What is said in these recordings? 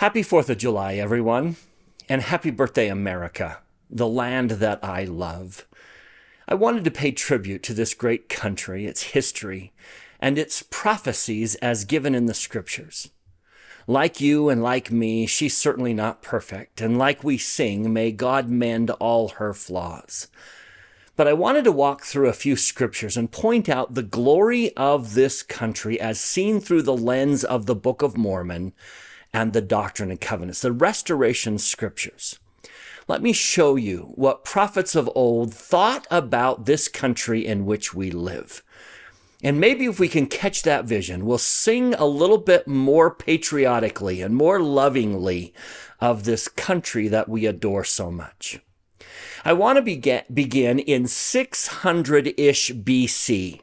Happy 4th of July, everyone, and happy birthday, America, the land that I love. I wanted to pay tribute to this great country, its history, and its prophecies as given in the scriptures. Like you and like me, she's certainly not perfect, and like we sing, may God mend all her flaws. But I wanted to walk through a few scriptures and point out the glory of this country as seen through the lens of the Book of Mormon and the Doctrine of Covenants, the restoration scriptures. Let me show you what prophets of old thought about this country in which we live. And maybe if we can catch that vision, we'll sing a little bit more patriotically and more lovingly of this country that we adore so much. I want to begin in 600-ish BC.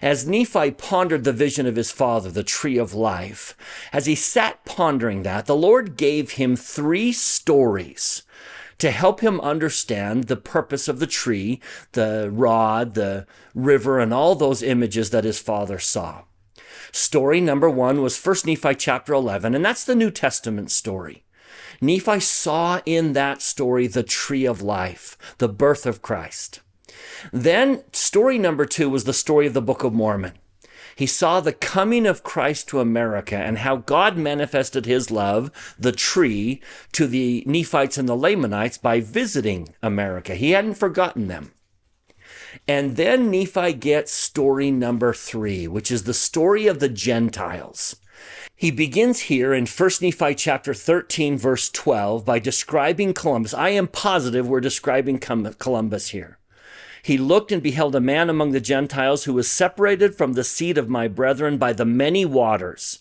As Nephi pondered the vision of his father, the tree of life, as he sat pondering that, the Lord gave him 3 stories to help him understand the purpose of the tree, the rod, the river, and all those images that his father saw. Story number 1 was 1 Nephi chapter 11, and that's the New Testament story. Nephi saw in that story the tree of life, the birth of Christ. Then story number 2 was the story of the Book of Mormon. He saw the coming of Christ to America and how God manifested his love, the tree, to the Nephites and the Lamanites by visiting America. He hadn't forgotten them. And then Nephi gets story number 3, which is the story of the Gentiles. He begins here in 1 Nephi chapter 13, verse 12, by describing Columbus. I am positive we're describing Columbus here. He looked and beheld a man among the Gentiles who was separated from the seed of my brethren by the many waters.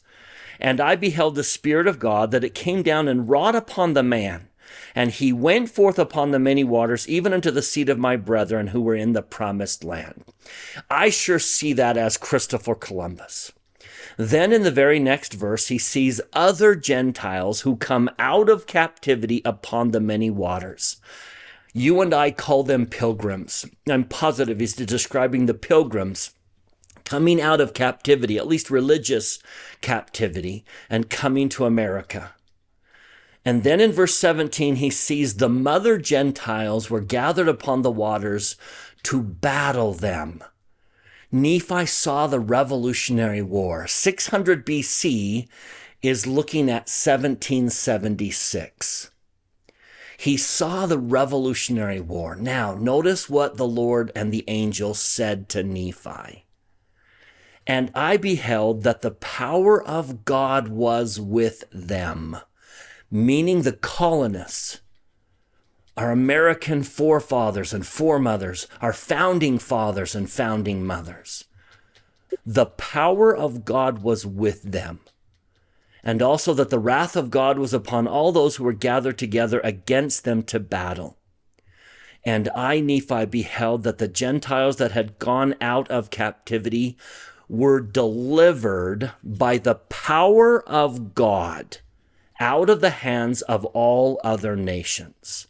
And I beheld the Spirit of God, that it came down and wrought upon the man. And he went forth upon the many waters, even unto the seed of my brethren who were in the promised land. I sure see that as Christopher Columbus. Then in the very next verse, he sees other Gentiles who come out of captivity upon the many waters. You and I call them pilgrims. I'm positive he's describing the pilgrims coming out of captivity, at least religious captivity, and coming to America. And then in verse 17, he sees the mother Gentiles were gathered upon the waters to battle them. Nephi saw the Revolutionary War. 600 BC is looking at 1776. He saw the Revolutionary War. Now, notice what the Lord and the angel said to Nephi. And I beheld that the power of God was with them, meaning the colonists, our American forefathers and foremothers, our founding fathers and founding mothers. The power of God was with them. And also that the wrath of God was upon all those who were gathered together against them to battle. And I, Nephi, beheld that the Gentiles that had gone out of captivity were delivered by the power of God out of the hands of all other nations.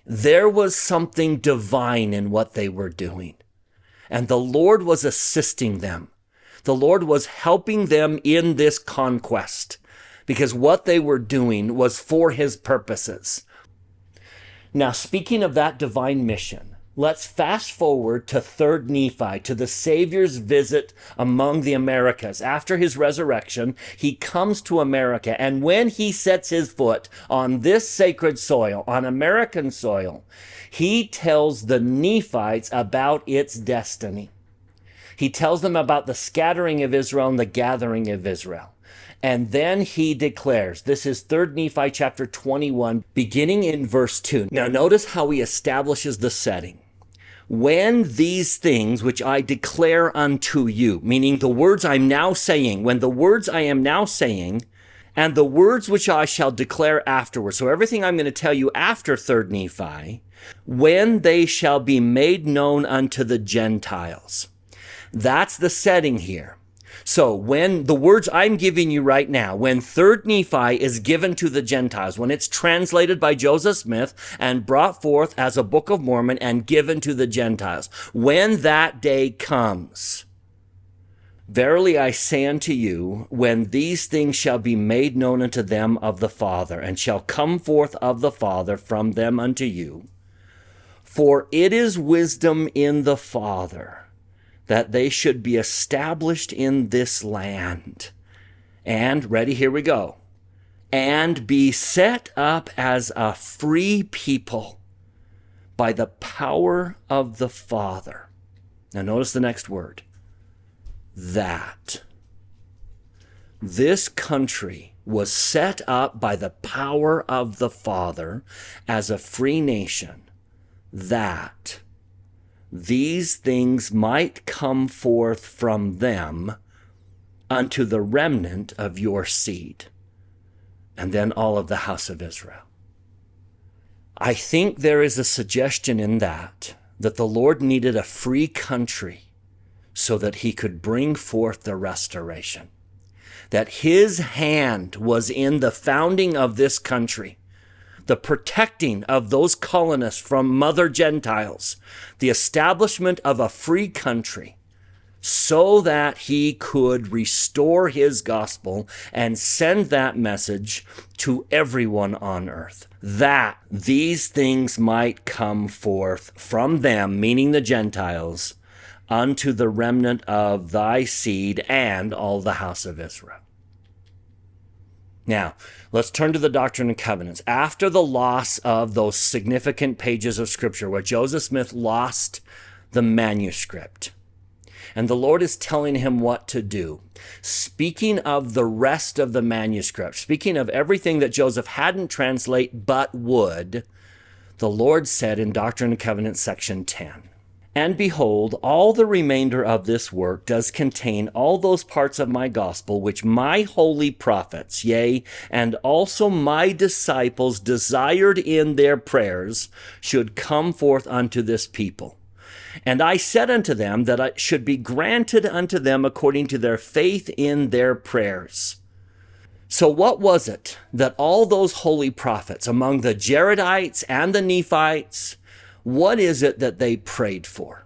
There was something divine in what they were doing, and the Lord was assisting them. The Lord was helping them in this conquest because what they were doing was for his purposes. Now, speaking of that divine mission, let's fast forward to 3rd Nephi, to the Savior's visit among the Americas. After his resurrection, he comes to America, and when he sets his foot on this sacred soil, on American soil, he tells the Nephites about its destiny. He tells them about the scattering of Israel and the gathering of Israel. And then he declares, this is 3rd Nephi chapter 21, beginning in verse 2. Now notice how he establishes the setting. When these things which I declare unto you, meaning the words I'm now saying, when the words I am now saying, and the words which I shall declare afterwards, so everything I'm going to tell you after 3rd Nephi, when they shall be made known unto the Gentiles. That's the setting here. So when the words I'm giving you right now, when 3rd Nephi is given to the Gentiles, when it's translated by Joseph Smith and brought forth as a Book of Mormon and given to the Gentiles, when that day comes, Verily I say unto you, when these things shall be made known unto them of the Father, and shall come forth of the Father from them unto you, for it is wisdom in the Father that they should be established in this land. And, ready, here we go, and be set up as a free people by the power of the Father. Now notice the next word. That this country was set up by the power of the Father as a free nation, that these things might come forth from them unto the remnant of your seed, and then all of the house of Israel. I think there is a suggestion in that the Lord needed a free country so that he could bring forth the restoration. That his hand was in the founding of this country, the protecting of those colonists from mother Gentiles, the establishment of a free country, so that he could restore his gospel and send that message to everyone on earth. That these things might come forth from them, meaning the Gentiles, unto the remnant of thy seed and all the house of Israel. Now, let's turn to the Doctrine of Covenants. After the loss of those significant pages of Scripture where Joseph Smith lost the manuscript, and the Lord is telling him what to do, speaking of the rest of the manuscript, speaking of everything that Joseph hadn't translate but would, the Lord said in Doctrine and Covenants section 10, and behold, all the remainder of this work does contain all those parts of my gospel which my holy prophets, yea, and also my disciples desired in their prayers should come forth unto this people. And I said unto them that it should be granted unto them according to their faith in their prayers. So what was it that all those holy prophets among the Jaredites and the Nephites, what is it that they prayed for?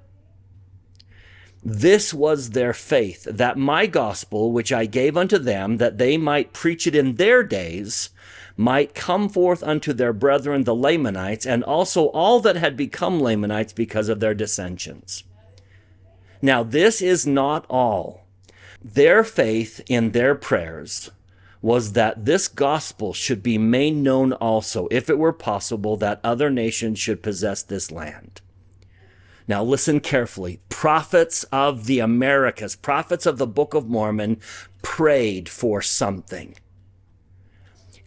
This was their faith, that my gospel, which I gave unto them, that they might preach it in their days, might come forth unto their brethren the Lamanites, and also all that had become Lamanites because of their dissensions. Now this is not all. Their faith in their prayers was that this gospel should be made known also, if it were possible, that other nations should possess this land. Now listen carefully. Prophets of the Americas, prophets of the Book of Mormon, prayed for something.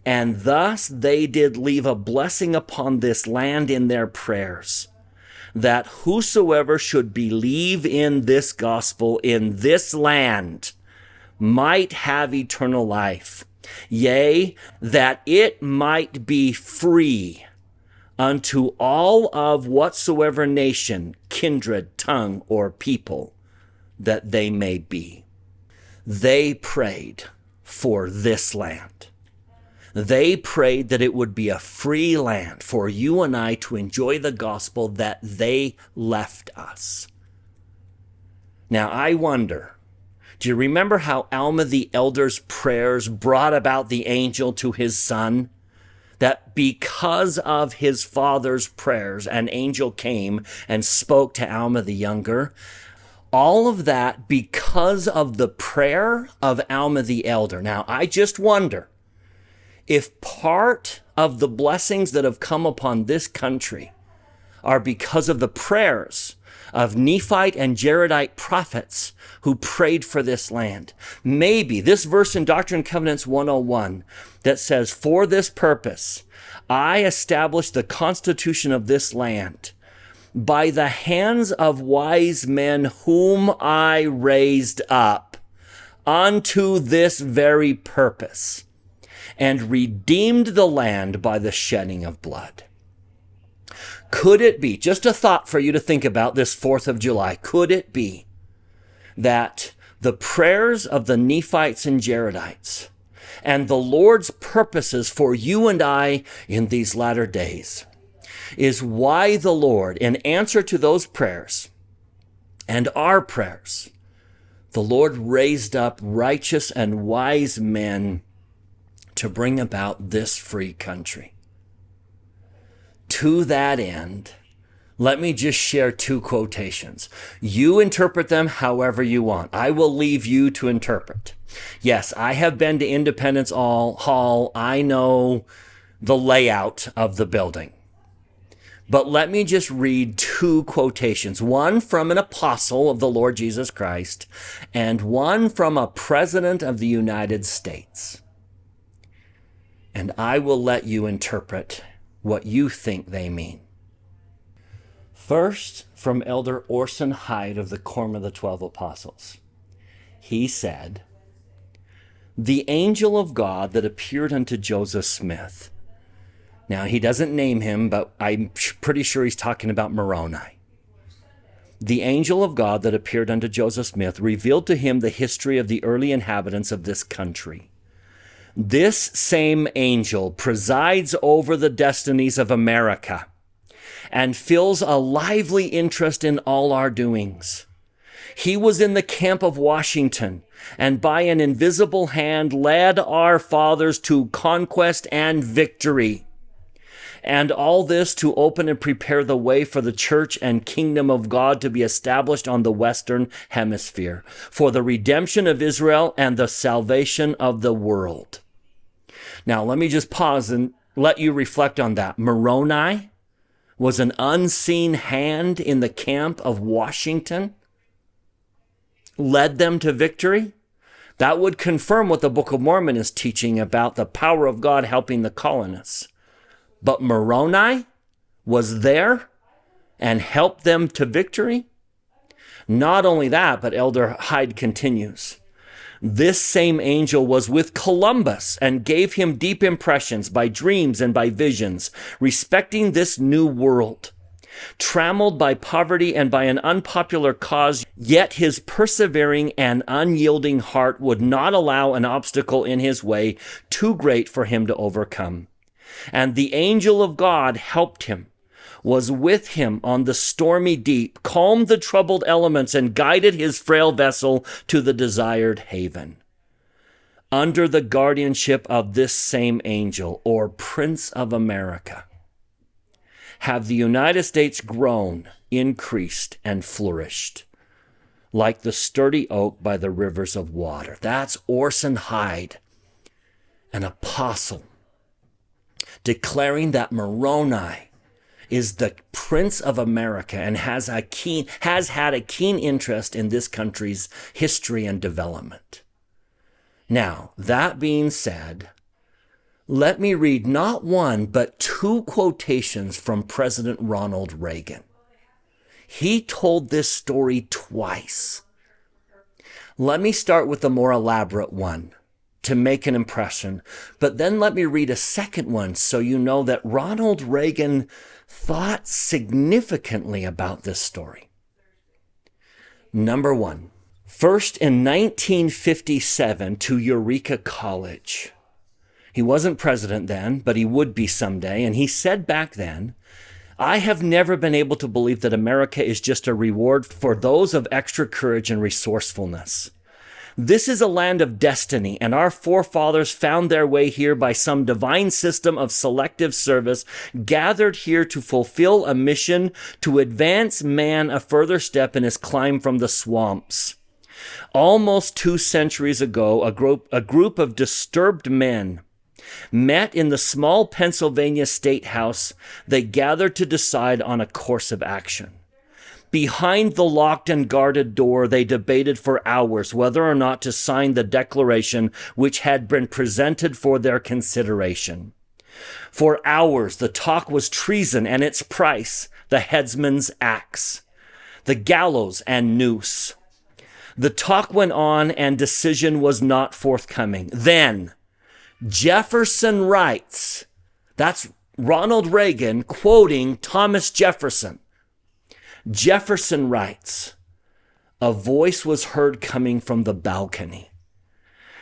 And thus they did leave a blessing upon this land in their prayers, that whosoever should believe in this gospel in this land might have eternal life, yea, that it might be free unto all of whatsoever nation, kindred, tongue, or people that they may be. They prayed for this land. They prayed that it would be a free land for you and I to enjoy the gospel that they left us. Now I wonder, do you remember how Alma the elder's prayers brought about the angel to his son? That because of his father's prayers, an angel came and spoke to Alma the younger. All of that because of the prayer of Alma the elder. Now I just wonder if part of the blessings that have come upon this country are because of the prayers of Nephite and Jaredite prophets who prayed for this land. Maybe this verse in Doctrine and Covenants 101 that says, for this purpose, I established the constitution of this land by the hands of wise men whom I raised up unto this very purpose, and redeemed the land by the shedding of blood. Could it be, just a thought for you to think about this 4th of July, could it be that the prayers of the Nephites and Jaredites and the Lord's purposes for you and I in these latter days is why the Lord, in answer to those prayers and our prayers, the Lord raised up righteous and wise men to bring about this free country. To that end, let me just share two quotations. You interpret them however you want. I will leave you to interpret. Yes, I have been to Independence Hall. I know the layout of the building. But let me just read two quotations, one from an apostle of the Lord Jesus Christ and one from a president of the United States. And I will let you interpret what you think they mean. First, from Elder Orson Hyde of the Quorum of the 12 Apostles. He said, "The angel of God that appeared unto Joseph Smith." Now, he doesn't name him, but I'm pretty sure he's talking about Moroni. "The angel of God that appeared unto Joseph Smith revealed to him the history of the early inhabitants of this country. This same angel presides over the destinies of America and feels a lively interest in all our doings. He was in the camp of Washington, and by an invisible hand led our fathers to conquest and victory. And all this to open and prepare the way for the church and kingdom of God to be established on the Western Hemisphere, for the redemption of Israel and the salvation of the world." Now, let me just pause and let you reflect on that. Moroni was an unseen hand in the camp of Washington, led them to victory. That would confirm what the Book of Mormon is teaching about the power of God helping the colonists. But Moroni was there and helped them to victory. Not only that, but Elder Hyde continues. This same angel was with Columbus and gave him deep impressions by dreams and by visions respecting this new world. Trammelled by poverty and by an unpopular cause, yet his persevering and unyielding heart would not allow an obstacle in his way too great for him to overcome. And the angel of God helped him, was with him on the stormy deep, calmed the troubled elements, and guided his frail vessel to the desired haven. Under the guardianship of this same angel, or Prince of America, have the United States grown, increased, and flourished, like the sturdy oak by the rivers of water. That's Orson Hyde, an apostle, declaring that Moroni is the Prince of America and has had a keen interest in this country's history and development. Now, that being said, let me read not one, but two quotations from President Ronald Reagan. He told this story twice. Let me start with the more elaborate one to make an impression, but then let me read a second one so you know that Ronald Reagan thought significantly about this story. Number one, first in 1957 to Eureka College. He wasn't president then, but he would be someday, and he said back then, "I have never been able to believe that America is just a reward for those of extra courage and resourcefulness. This is a land of destiny, and our forefathers found their way here by some divine system of selective service, gathered here to fulfill a mission to advance man a further step in his climb from the swamps. Almost 2 centuries ago, a group of disturbed men met in the small Pennsylvania State House. They gathered to decide on a course of action. Behind the locked and guarded door, they debated for hours whether or not to sign the declaration which had been presented for their consideration. For hours, the talk was treason and its price, the headsman's axe, the gallows and noose. The talk went on and decision was not forthcoming. Then Jefferson writes, that's Ronald Reagan quoting Thomas Jefferson. Jefferson writes, "A voice was heard coming from the balcony.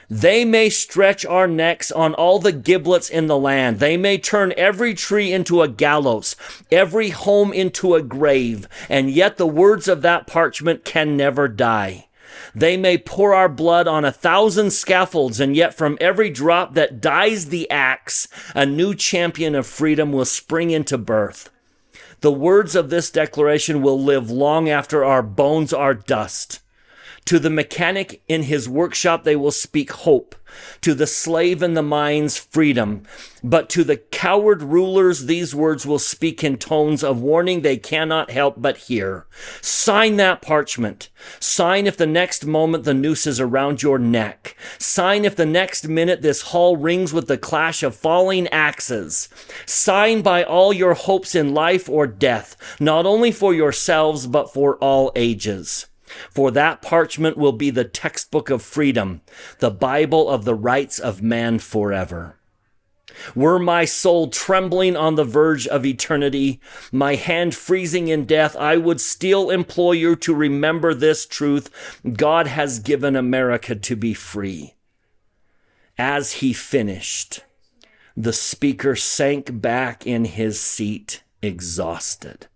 They may stretch our necks on all the giblets in the land. They may turn every tree into a gallows, every home into a grave, and yet the words of that parchment can never die. They may pour our blood on 1,000 scaffolds, and yet from every drop that dies the axe, a new champion of freedom will spring into birth. The words of this declaration will live long after our bones are dust. To the mechanic in his workshop, they will speak hope. To the slave in the mines, freedom. But to the coward rulers, these words will speak in tones of warning they cannot help but hear. Sign that parchment. Sign if the next moment the noose is around your neck. Sign if the next minute this hall rings with the clash of falling axes. Sign by all your hopes in life or death, not only for yourselves, but for all ages. For that parchment will be the textbook of freedom, the Bible of the rights of man forever. Were my soul trembling on the verge of eternity, my hand freezing in death, I would still implore you to remember this truth: God has given America to be free. As he finished, the speaker sank back in his seat, exhausted.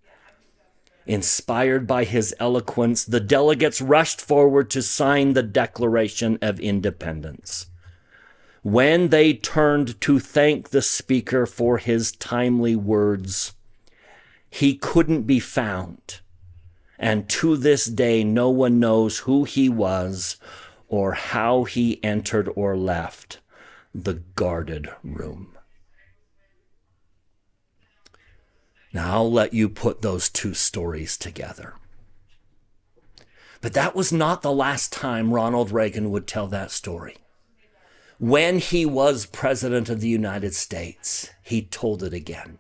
Inspired by his eloquence, the delegates rushed forward to sign the Declaration of Independence. When they turned to thank the speaker for his timely words, he couldn't be found, and to this day no one knows who he was or how he entered or left the guarded room. Now I'll let you put those two stories together. But that was not the last time Ronald Reagan would tell that story. When he was president of the United States, he told it again.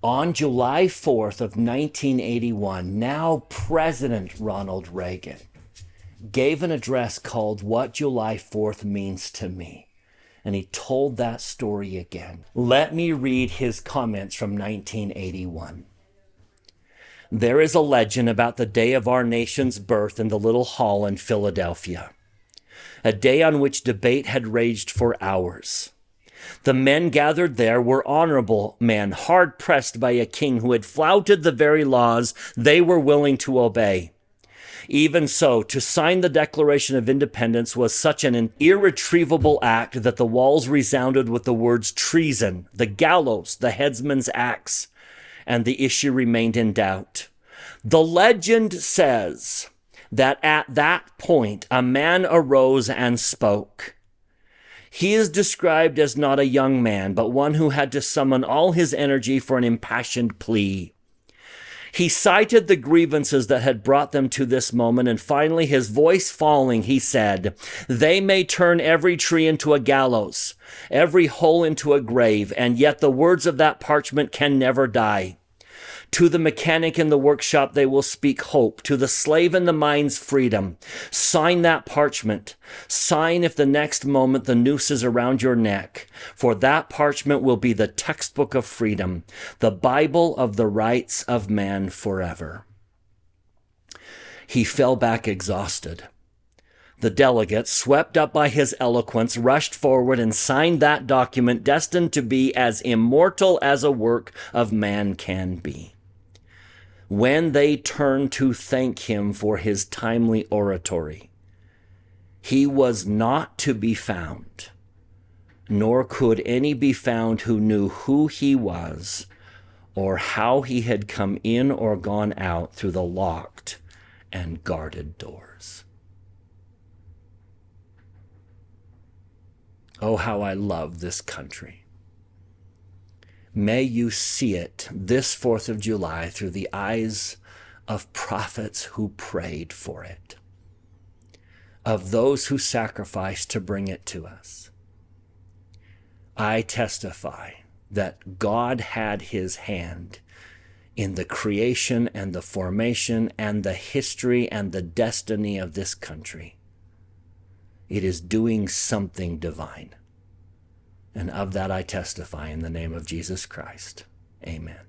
On July 4th of 1981, now President Ronald Reagan gave an address called What July 4th Means to Me. And he told that story again. Let me read his comments from 1981. There is a legend about the day of our nation's birth in the little hall in Philadelphia, a day on which debate had raged for hours. The men gathered there were honorable men, hard-pressed by a king who had flouted the very laws they were willing to obey. Even so, to sign the Declaration of Independence was such an irretrievable act that the walls resounded with the words treason, the gallows, the headsman's axe, and the issue remained in doubt. The legend says that at that point, a man arose and spoke. He is described as not a young man, but one who had to summon all his energy for an impassioned plea. He cited the grievances that had brought them to this moment, and finally, his voice falling, he said, "They may turn every tree into a gallows, every hole into a grave, and yet the words of that parchment can never die. To the mechanic in the workshop, they will speak hope. To the slave in the mines, freedom. Sign that parchment. Sign if the next moment the noose is around your neck. For that parchment will be the textbook of freedom, the Bible of the rights of man forever." He fell back exhausted. The delegates, swept up by his eloquence, rushed forward and signed that document destined to be as immortal as a work of man can be. When they turned to thank him for his timely oratory, he was not to be found, nor could any be found who knew who he was or how he had come in or gone out through the locked and guarded doors. Oh, how I love this country. May you see it this 4th of July through the eyes of prophets who prayed for it, of those who sacrificed to bring it to us. I testify that God had his hand in the creation and the formation and the history and the destiny of this country. It is doing something divine. And of that I testify in the name of Jesus Christ. Amen.